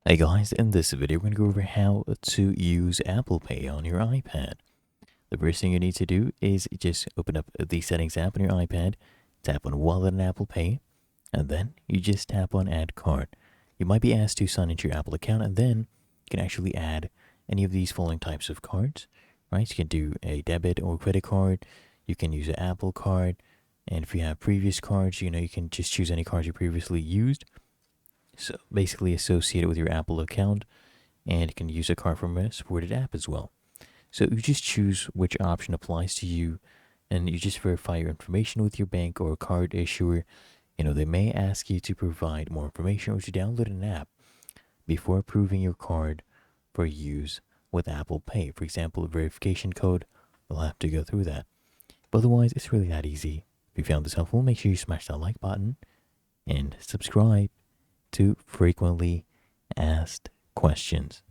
Hey guys, in this video we're going to go over how to use Apple Pay on your iPad. The first thing you need to do is just open up the settings app on your iPad, tap on Wallet and Apple Pay, and then you just tap on Add Card. You might be asked to sign into your Apple account, and then you can actually add any of these following types of cards, right? You can do a debit or credit card, you can use an Apple card, and if you have previous cards, you can just choose any cards you previously used. So basically associate it with your Apple account, and you can use a card from a supported app as well. So you just choose which option applies to you, and you just verify your information with your bank or card issuer. They may ask you to provide more information or to download an app before approving your card for use with Apple Pay. For example, a verification code, we'll have to go through that. But otherwise, it's really that easy. If you found this helpful, make sure you smash that like button and subscribe to frequently asked questions.